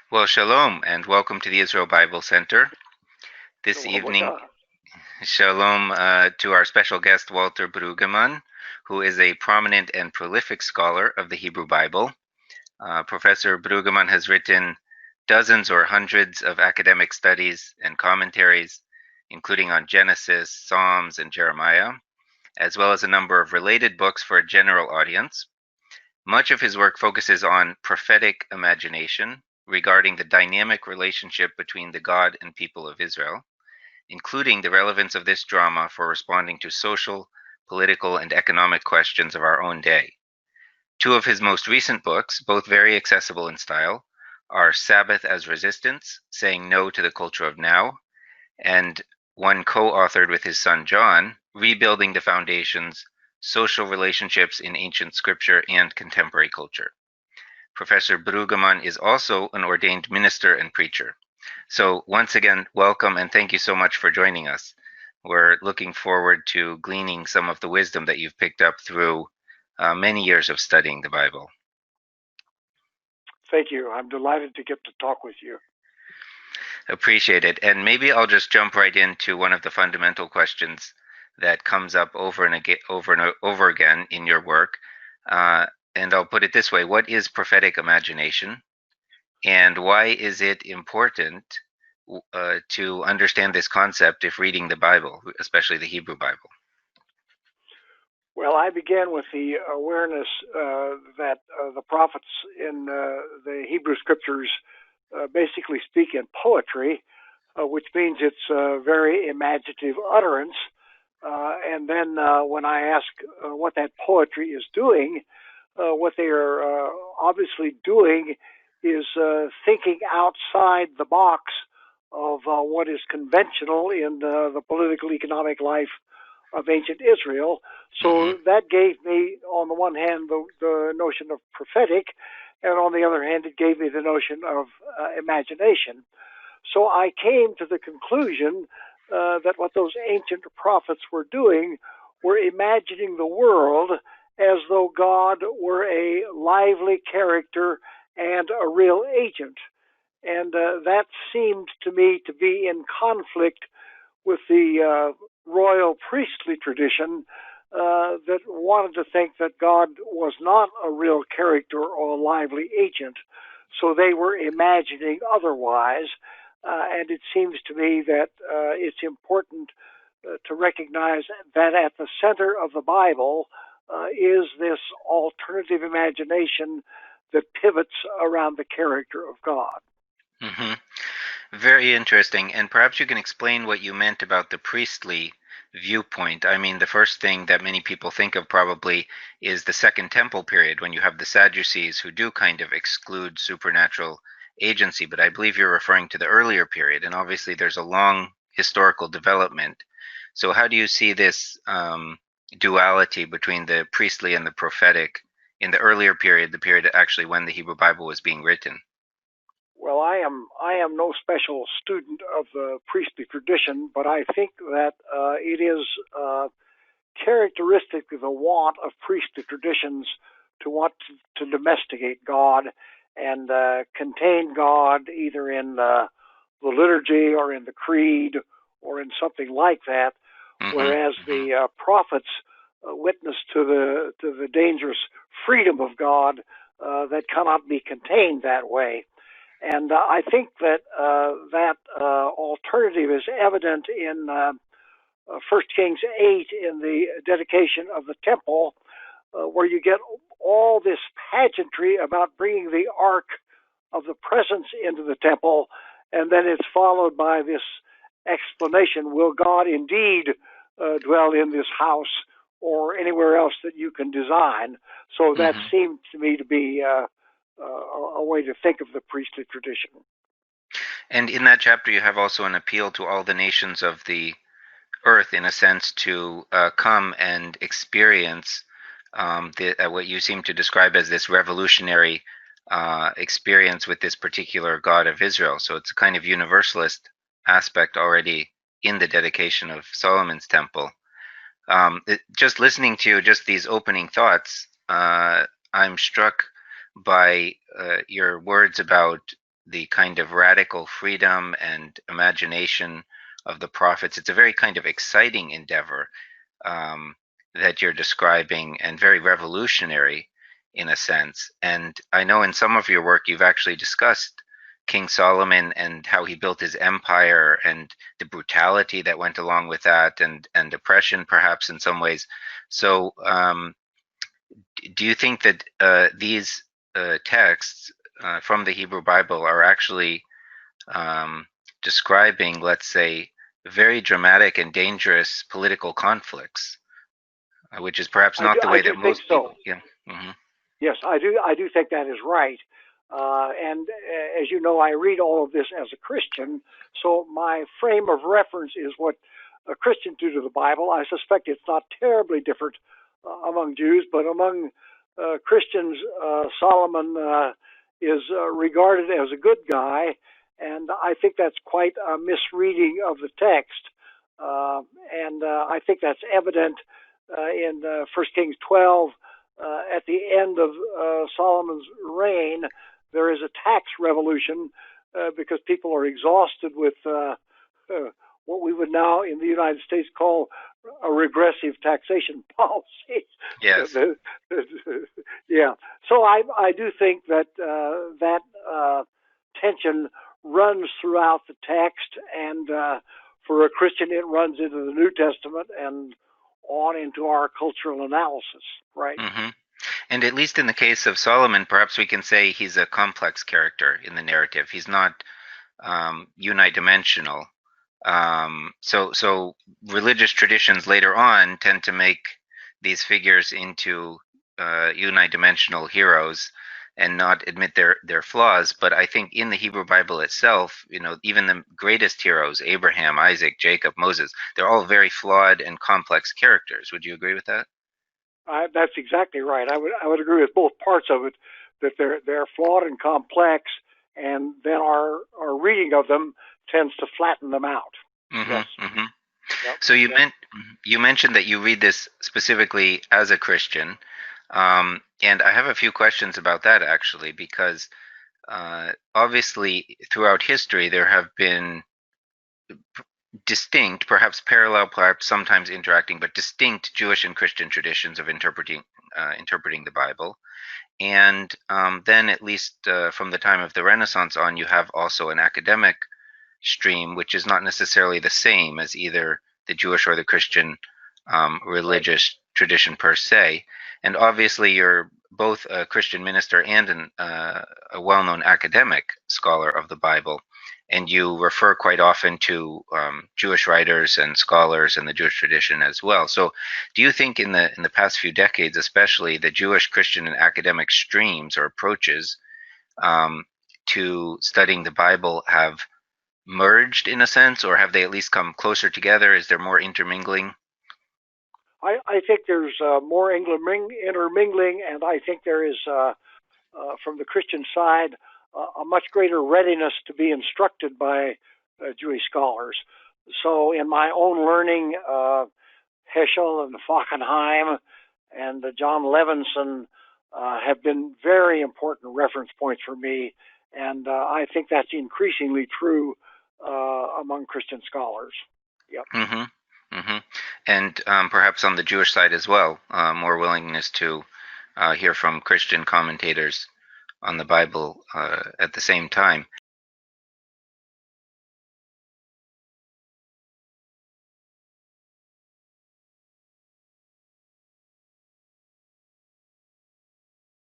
Well, shalom and welcome to the Israel Bible Center. This Shalom evening, Aleichem. shalom to our special guest, Walter Brueggemann, who is a prominent and prolific scholar of the Hebrew Bible. Professor Brueggemann has written dozens or hundreds of academic studies and commentaries, including on Genesis, Psalms, and Jeremiah, as well as a number of related books for a general audience. Much of his work focuses on prophetic imagination regarding the dynamic relationship between the God and people of Israel, including the relevance of this drama for responding to social, political, and economic questions of our own day. Two of his most recent books, both very accessible in style, are Sabbath as Resistance, Saying No to the Culture of Now, and one co-authored with his son John, Rebuilding the Foundations, Social Relationships in Ancient Scripture and Contemporary Culture. Professor Brueggemann is also an ordained minister and preacher. So once again, welcome and thank you so much for joining us. We're looking forward to gleaning some of the wisdom that you've picked up through many years of studying the Bible. Thank you. I'm delighted to get to talk with you. Appreciate it. And maybe I'll just jump right into one of the fundamental questions that comes up over and again in your work. And I'll put it this way: what is prophetic imagination, and why is it important to understand this concept if reading the Bible, especially the Hebrew Bible? Well, I began with the awareness that the prophets in the Hebrew scriptures basically speak in poetry, which means it's a very imaginative utterance. And then when I ask what that poetry is doing, what they are obviously doing is thinking outside the box of what is conventional in the political economic life of ancient Israel. So that gave me, on the one hand, the notion of prophetic, and on the other hand, it gave me the notion of imagination. So I came to the conclusion that what those ancient prophets were doing were imagining the world as though God were a lively character and a real agent. And that seemed to me to be in conflict with the royal priestly tradition that wanted to think that God was not a real character or a lively agent. So they were imagining otherwise. And it seems to me that it's important to recognize that at the center of the Bible is this alternative imagination that pivots around the character of God. Mm-hmm. Very interesting. And perhaps you can explain what you meant about the priestly viewpoint. I mean, the first thing that many people think of probably is the Second Temple period, when you have the Sadducees who do kind of exclude supernatural agency. But I believe you're referring to the earlier period, and obviously there's a long historical development. So how do you see this duality between the priestly and the prophetic in the earlier period, the period actually when the Hebrew Bible was being written? Well, I am no special student of the priestly tradition, but I think that it is characteristic of the want of priestly traditions to want to domesticate God and contain God either in the liturgy or in the creed or in something like that, whereas the prophets witness to the dangerous freedom of God that cannot be contained that way. And I think that that alternative is evident in 1 Kings 8 in the dedication of the temple, where you get all this pageantry about bringing the Ark of the Presence into the temple, and then it's followed by this explanation, will God indeed dwell in this house or anywhere else that you can design? So that seemed to me to be a way to think of the priestly tradition. And in that chapter, you have also an appeal to all the nations of the earth, in a sense, to come and experience what you seem to describe as this revolutionary experience with this particular God of Israel. So it's a kind of universalist aspect already in the dedication of Solomon's temple. Just listening to you, just these opening thoughts, I'm struck by your words about the kind of radical freedom and imagination of the prophets. It's a very kind of exciting endeavor that you're describing, and very revolutionary in a sense. And I know in some of your work you've actually discussed King Solomon and how he built his empire, and the brutality that went along with that, and oppression perhaps in some ways. So do you think that these texts from the Hebrew Bible are actually describing, let's say, very dramatic and dangerous political conflicts, which is perhaps not the I way do that think most so. people. Yeah. Hmm. Yes, I do. I do think that is right. And as you know, I read all of this as a Christian, so my frame of reference is what Christians do to the Bible. I suspect it's not terribly different among Jews, but among Christians, Solomon is regarded as a good guy, and I think that's quite a misreading of the text. And I think that's evident in 1 Kings 12. At the end of Solomon's reign, there is a tax revolution because people are exhausted with what we would now in the United States call a regressive taxation policy. Yes. Yeah. So I do think that that tension runs throughout the text, and for a Christian, it runs into the New Testament and on into our cultural analysis, right? Hmm. And at least in the case of Solomon, perhaps we can say he's a complex character in the narrative. He's not unidimensional. So religious traditions later on tend to make these figures into unidimensional heroes and not admit their flaws. But I think in the Hebrew Bible itself, even the greatest heroes, Abraham, Isaac, Jacob, Moses, they're all very flawed and complex characters. Would you agree with that? That's exactly right. I would agree with both parts of it, that they're flawed and complex, and then our reading of them tends to flatten them out. Mm-hmm, Yes. mm-hmm. Yep. So you mentioned that you read this specifically as a Christian, and I have a few questions about that actually, because obviously throughout history there have been distinct, perhaps parallel, perhaps sometimes interacting, but distinct Jewish and Christian traditions of interpreting the Bible. And then, at least from the time of the Renaissance on, you have also an academic stream, which is not necessarily the same as either the Jewish or the Christian religious tradition per se. And obviously, you're both a Christian minister and a well-known academic scholar of the Bible, and you refer quite often to Jewish writers and scholars and the Jewish tradition as well. So, do you think in the past few decades, especially, the Jewish, Christian, and academic streams or approaches to studying the Bible have merged in a sense, or have they at least come closer together? Is there more intermingling? I think there's more intermingling, and I think there is, from the Christian side, a much greater readiness to be instructed by Jewish scholars. So, in my own learning, Heschel and Fachenheim and John Levinson have been very important reference points for me, and I think that's increasingly true among Christian scholars. Yep. Mm-hmm. Mm-hmm. And perhaps on the Jewish side as well, more willingness to hear from Christian commentators on the Bible at the same time.